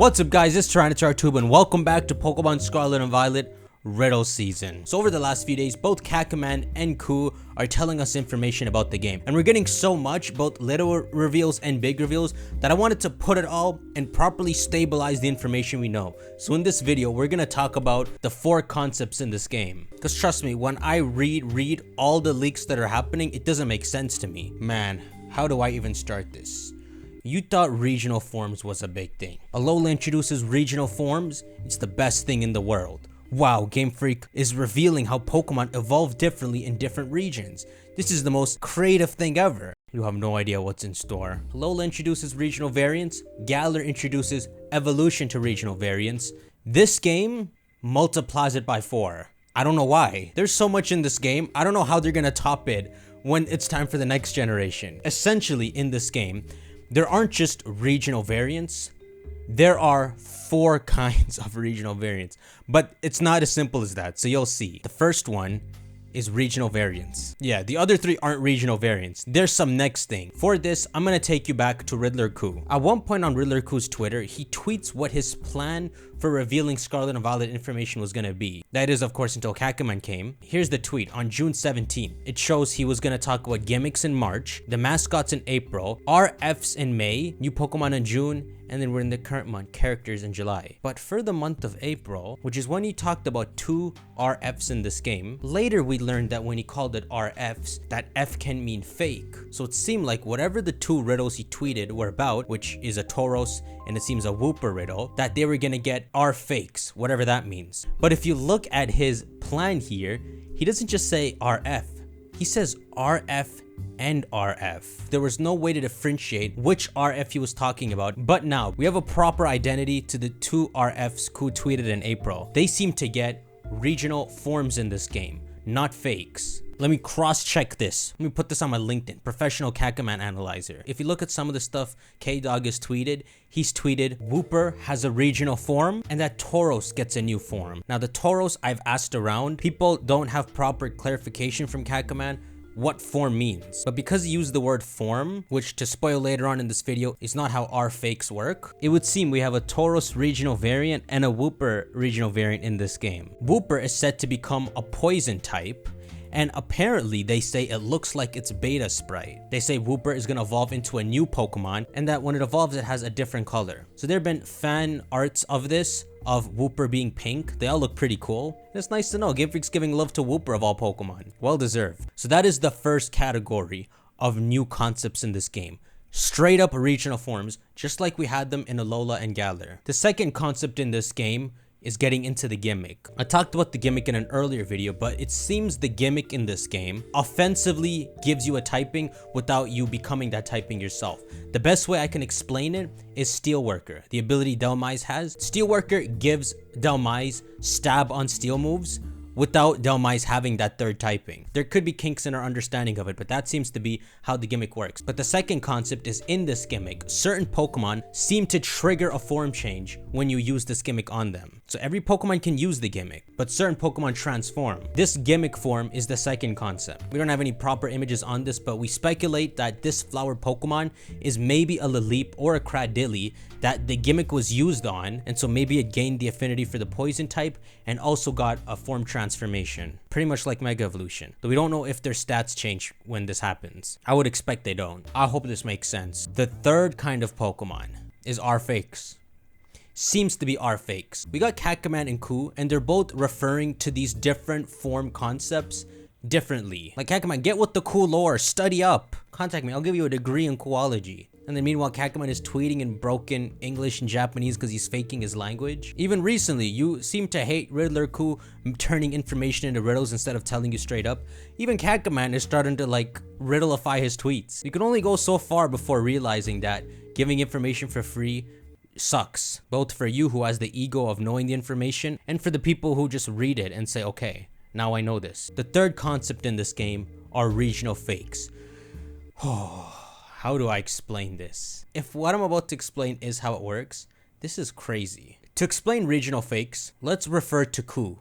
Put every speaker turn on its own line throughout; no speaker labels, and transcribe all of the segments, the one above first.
What's up guys, it's TyranitarTube and welcome back to Pokemon Scarlet and Violet Riddles season. So over the last few days, both Kakaman and Ku are telling us information about the game. And we're getting so much, both little reveals and big reveals, that I wanted to put it all and properly stabilize the information we know. So in this video, we're gonna talk about the 4 concepts in this game. Because trust me, when I read all the leaks that are happening, it doesn't make sense to me. Man, how do I even start this? You thought regional forms was a big thing. Alola introduces regional forms, it's the best thing in the world. Wow, Game Freak is revealing how Pokemon evolve differently in different regions. This is the most creative thing ever. You have no idea what's in store. Alola introduces regional variants, Galar introduces evolution to regional variants. This game multiplies it by 4. I don't know why. There's so much in this game, I don't know how they're gonna top it when it's time for the next generation. Essentially, in this game, there aren't just regional variants, there are 4 kinds of regional variants, but it's not as simple as that, so you'll see. The first one is regional variants. Yeah, the other 3 aren't regional variants. There's some next thing. For this, I'm gonna take you back to Riddler Ku. At one point on Riddler Ku's Twitter, he tweets what his plan for revealing Scarlet and Violet information was gonna be. That is, of course, until Kakaman came. Here's the tweet on June 17th. It shows he was gonna talk about gimmicks in March, the mascots in April, RFs in May, new Pokemon in June, and then we're in the current month, characters in July. But for the month of April, which is when he talked about 2 RFs in this game, later we learned that when he called it RFs, that F can mean fake. So it seemed like whatever the 2 riddles he tweeted were about, which is a Tauros and it seems a Wooper riddle, that they were gonna get R fakes, whatever that means. But if you look at his plan here, he doesn't just say RF, he says RF and RF. There was no way to differentiate which RF he was talking about, but now we have a proper identity to the 2 RFs Ku tweeted in April. They seem to get regional forms in this game, not fakes. Let me cross-check this. Let me put this on my LinkedIn, Professional Kakaman Analyzer. If you look at some of the stuff K-Dog has tweeted, he's tweeted Wooper has a regional form and that Tauros gets a new form. Now the Tauros, I've asked around, people don't have proper clarification from Kakaman what form means. But because he used the word form, which to spoil later on in this video is not how our fakes work, it would seem we have a Tauros regional variant and a Wooper regional variant in this game. Wooper is said to become a poison type, and apparently they say it looks like it's Beta Sprite. They say Wooper is gonna evolve into a new Pokemon and that when it evolves it has a different color. So there have been fan arts of this, of Wooper being pink. They all look pretty cool. It's nice to know Game Freak's giving love to Wooper of all Pokemon. Well deserved. So that is the first category of new concepts in this game. Straight up regional forms, just like we had them in Alola and Galar. The second concept in this game is getting into the gimmick. I talked about the gimmick in an earlier video, but it seems the gimmick in this game offensively gives you a typing without you becoming that typing yourself. The best way I can explain it is Steelworker, the ability Dhelmise has. Steelworker gives Dhelmise stab on steel moves without Dhelmise having that 3rd typing. There could be kinks in our understanding of it, but that seems to be how the gimmick works. But the second concept is in this gimmick, certain Pokemon seem to trigger a form change when you use this gimmick on them. So every Pokemon can use the gimmick, but certain Pokemon transform. This gimmick form is the second concept. We don't have any proper images on this, but we speculate that this flower Pokemon is maybe a Laleep or a Cradilly that the gimmick was used on, and so maybe it gained the affinity for the poison type and also got a form transformation. Pretty much like Mega Evolution. Though we don't know if their stats change when this happens. I would expect they don't. I hope this makes sense. The third kind of Pokemon is R fakes. Seems to be R fakes. We got Kakaman and Ku, and they're both referring to these different form concepts differently. Like Kakaman, get with the cool lore, study up. Contact me, I'll give you a degree in Coology. And then meanwhile, Kakaman is tweeting in broken English and Japanese because he's faking his language. Even recently, you seem to hate Riddler Ku turning information into riddles instead of telling you straight up. Even Kakaman is starting to like riddleify his tweets. You can only go so far before realizing that giving information for free sucks. Both for you who has the ego of knowing the information and for the people who just read it and say, okay, now I know this. The third concept in this game are regional fakes. How do I explain this? If what I'm about to explain is how it works, this is crazy. To explain regional fakes, let's refer to Ku.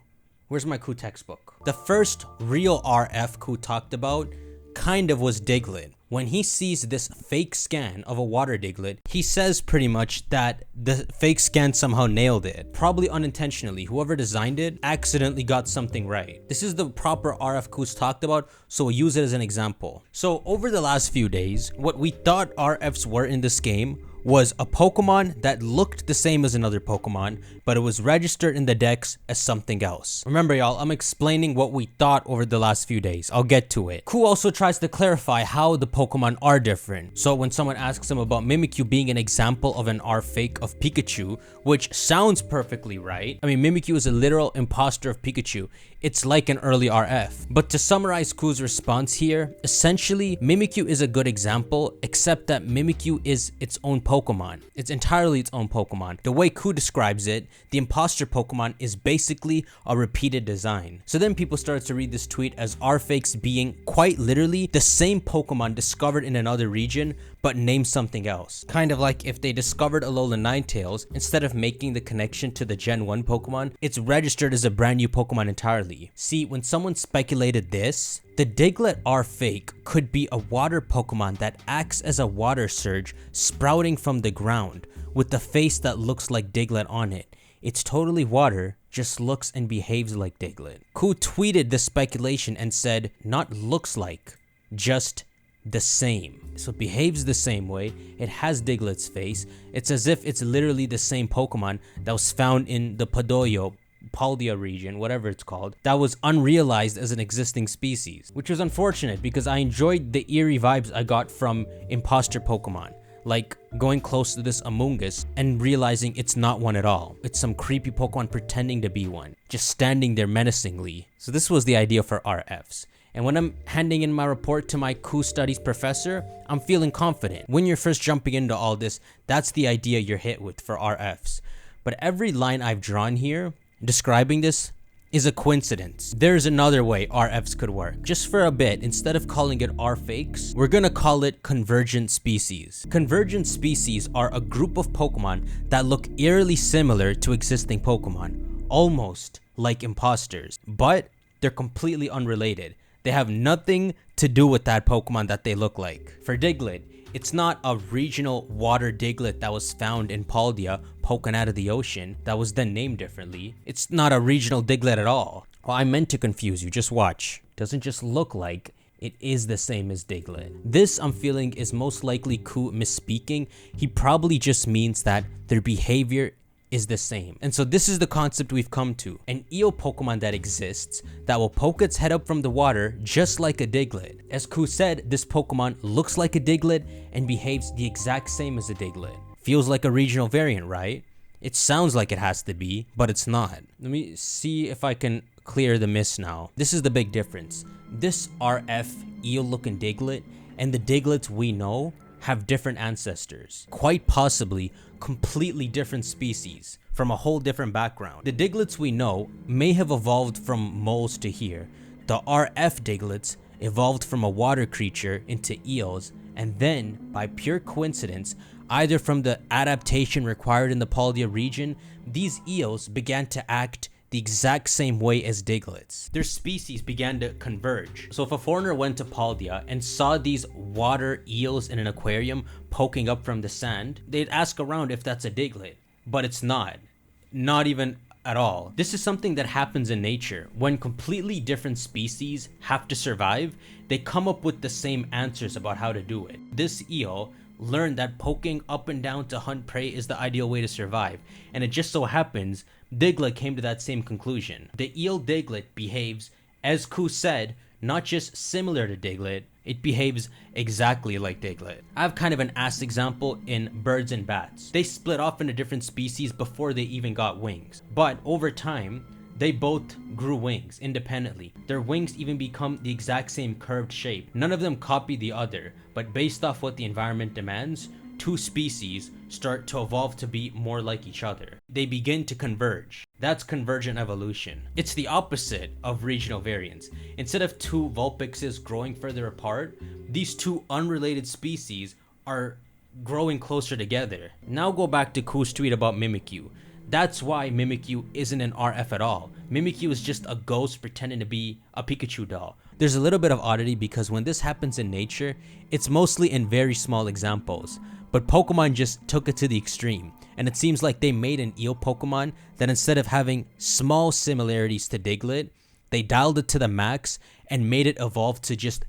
Where's my Ku textbook? The first real RF Ku talked about kind of was Diglett. when he sees this fake scan of a water diglet, he says pretty much that the fake scan somehow nailed it. Probably unintentionally. Whoever designed it accidentally got something right. This is the proper RF Ku's talked about, so we'll use it as an example. So over the last few days, what we thought RFs were in this game was a Pokemon that looked the same as another Pokemon, but it was registered in the dex as something else. Remember y'all, I'm explaining what we thought over the last few days. I'll get to it. Ku also tries to clarify how the Pokemon are different. So when someone asks him about Mimikyu being an example of an R fake of Pikachu, which sounds perfectly right. I mean, Mimikyu is a literal imposter of Pikachu. It's like an early RF. But to summarize Ku's response here, essentially, Mimikyu is a good example, except that Mimikyu is its own Pokemon. It's entirely its own Pokemon. The way Ku describes it, the imposter Pokemon is basically a repeated design. So then people started to read this tweet as R-fakes being quite literally the same Pokemon discovered in another region, but named something else. Kind of like if they discovered Alola Ninetales, instead of making the connection to the Gen 1 Pokemon, it's registered as a brand new Pokemon entirely. See, when someone speculated this, the Diglett R fake could be a water Pokemon that acts as a water surge sprouting from the ground with the face that looks like Diglett on it. It's totally water, just looks and behaves like Diglett. Ku tweeted the speculation and said, not looks like, just the same. So it behaves the same way, it has Diglett's face, it's as if it's literally the same Pokemon that was found in the Paldea region, whatever it's called, that was unrealized as an existing species, which was unfortunate because I enjoyed the eerie vibes I got from imposter Pokemon, like going close to this Amoonguss and realizing it's not one at all. It's some creepy Pokemon pretending to be one, just standing there menacingly. So this was the idea for RFs. And when I'm handing in my report to my Ku Studies professor, I'm feeling confident. When you're first jumping into all this, that's the idea you're hit with for RFs. But every line I've drawn here describing this is a coincidence. There's another way RFs could work. Just for a bit, instead of calling it R fakes, we're gonna call it Convergent Species. Convergent Species are a group of Pokemon that look eerily similar to existing Pokemon, almost like imposters, but they're completely unrelated. They have nothing to do with that Pokemon that they look like. For Diglett, it's not a regional water Diglett that was found in Paldea, poking out of the ocean, that was then named differently. It's not a regional Diglett at all. Well, I meant to confuse you, just watch. It doesn't just look like, it is the same as Diglett. This, I'm feeling, is most likely Ku misspeaking. He probably just means that their behavior is the same. And so this is the concept we've come to. An Eel Pokemon that exists that will poke its head up from the water just like a Diglett. As Ku said, this Pokemon looks like a Diglett and behaves the exact same as a Diglett. Feels like a regional variant, right? It sounds like it has to be, but it's not. Let me see if I can clear the mist now. This is the big difference. This RF eel looking Diglett and the Digletts we know have different ancestors. Quite possibly completely different species from a whole different background. The Digletts we know may have evolved from moles to here. The RF Digletts evolved from a water creature into eels, and then, by pure coincidence, either from the adaptation required in the Paldea region, these eels began to act the exact same way as Digletts. Their species began to converge. So if a foreigner went to Paldea and saw these water eels in an aquarium poking up from the sand, they'd ask around if that's a Diglett, but it's not. Not even at all. This is something that happens in nature. When completely different species have to survive, they come up with the same answers about how to do it. This eel learned that poking up and down to hunt prey is the ideal way to survive, and it just so happens Diglett came to that same conclusion. The eel Diglett behaves, as Ku said, not just similar to Diglett, it behaves exactly like Diglett. I have kind of an ass example in birds and bats. They split off into different species before they even got wings, but over time they both grew wings independently. Their wings even become the exact same curved shape. None of them copy the other, but based off what the environment demands, two species start to evolve to be more like each other. They begin to converge. That's convergent evolution. It's the opposite of regional variants. Instead of two Vulpixes growing further apart, these two unrelated species are growing closer together. Now go back to Ku's tweet about Mimikyu. That's why Mimikyu isn't an RF at all. Mimikyu is just a ghost pretending to be a Pikachu doll. There's a little bit of oddity because when this happens in nature, it's mostly in very small examples, but Pokemon just took it to the extreme, and it seems like they made an eel Pokemon that instead of having small similarities to Diglett, they dialed it to the max and made it evolve to just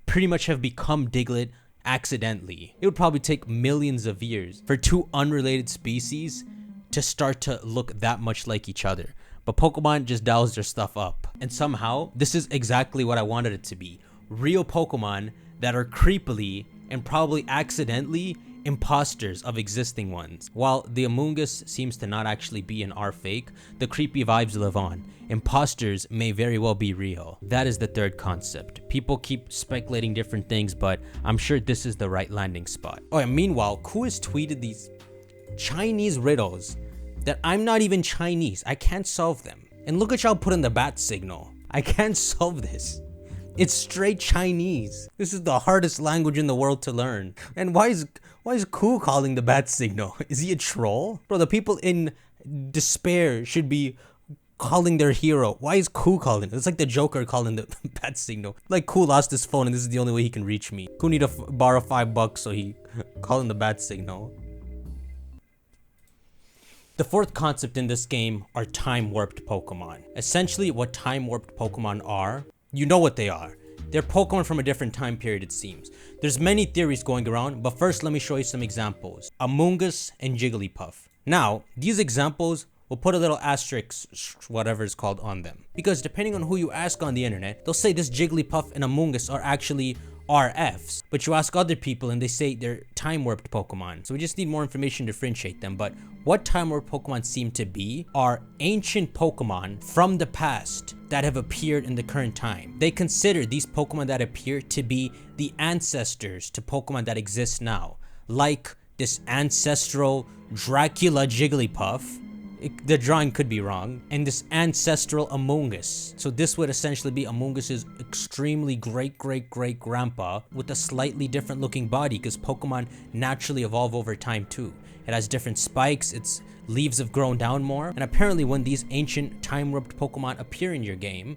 pretty much have become Diglett accidentally. It would probably take millions of years for two unrelated species to start to look that much like each other. But Pokemon just dials their stuff up. And somehow, this is exactly what I wanted it to be. Real Pokemon that are creepily and probably accidentally imposters of existing ones. While the Amoonguss seems to not actually be an R fake, the creepy vibes live on. Imposters may very well be real. That is the third concept. People keep speculating different things, but I'm sure this is the right landing spot. Oh, and meanwhile, Ku has tweeted these Chinese riddles that I'm not even Chinese. I can't solve them. And look at y'all put in the bat signal. I can't solve this. It's straight Chinese. This is the hardest language in the world to learn. And why is Ku calling the bat signal? Is he a troll? Bro, the people in despair should be calling their hero. Why is Ku calling it? It's like the Joker calling the bat signal. Like Ku lost his phone and this is the only way he can reach me. Ku need to borrow $5 so he calling the bat signal. The fourth concept in this game are time-warped Pokemon. Essentially, what time-warped Pokemon are, you know what they are. They're Pokemon from a different time period, it seems. There's many theories going around, but first let me show you some examples. Amoonguss and Jigglypuff. Now, these examples will put a little asterisk, whatever it's called, on them. Because depending on who you ask on the internet, they'll say this Jigglypuff and Amoonguss are actually RFs, but you ask other people and they say they're time-warped Pokemon. So we just need more information to differentiate them. But what time-warped Pokemon seem to be are ancient Pokemon from the past that have appeared in the current time. They consider these Pokemon that appear to be the ancestors to Pokemon that exist now, like this ancestral Dracula Jigglypuff. The drawing could be wrong, and this ancestral Amoonguss. So this would essentially be Amoonguss's extremely great grandpa with a slightly different looking body, because Pokemon naturally evolve over time too. It has different spikes, its leaves have grown down more, and apparently when these ancient time-warped Pokemon appear in your game,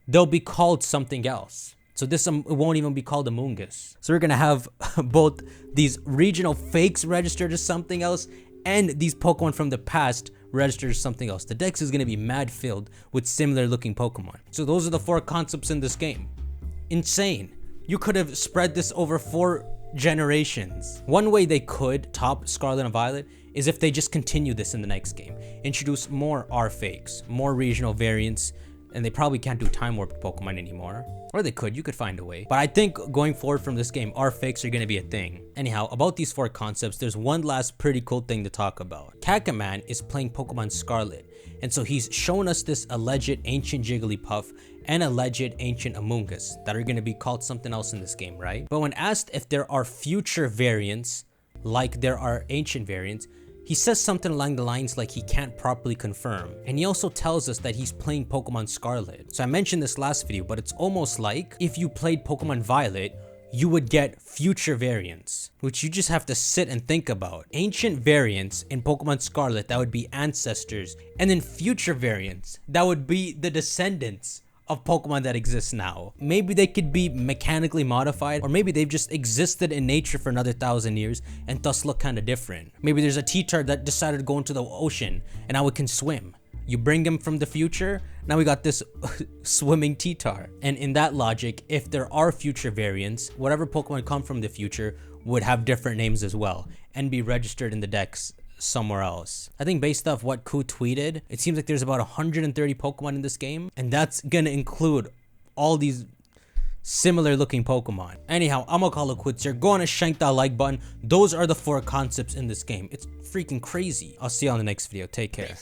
they'll be called something else. So this it won't even be called Amoonguss. So we're gonna have both these regional fakes registered as something else, and these Pokemon from the past registers something else. The dex is going to be mad filled with similar looking Pokemon. So those are the four concepts in this game. Insane. You could have spread this over 4 generations. One way they could top Scarlet and Violet is if they just continue this in the next game. Introduce more R fakes, more regional variants, and they probably can't do time-warped Pokemon anymore. Or they could, you could find a way. But I think going forward from this game, R fakes are gonna be a thing. Anyhow, about these 4 concepts, there's one last pretty cool thing to talk about. Kakaman is playing Pokemon Scarlet, and so he's shown us this alleged ancient Jigglypuff and alleged ancient Amoonguss that are gonna be called something else in this game, right? But when asked if there are future variants, like there are ancient variants, he says something along the lines like he can't properly confirm. And he also tells us that he's playing Pokemon Scarlet. So I mentioned this last video, but it's almost like if you played Pokemon Violet, you would get future variants, which you just have to sit and think about. Ancient variants in Pokemon Scarlet, that would be ancestors. And then future variants, that would be the descendants of Pokemon that exist now. Maybe they could be mechanically modified, or maybe they've just existed in nature for another 1,000 years and thus look kind of different. Maybe there's a T-Tar that decided to go into the ocean and now it can swim. You bring him from the future, now we got this swimming T-Tar. And in that logic, if there are future variants, whatever Pokemon come from the future would have different names as well and be registered in the dex somewhere else. I think based off what Ku tweeted, it seems like there's about 130 Pokemon in this game, and that's gonna include all these similar looking Pokemon. Anyhow, I'm gonna call it quits here. Go on and shank that like button. Those are the 4 concepts in this game. It's freaking crazy. I'll see you on the next video. Take care.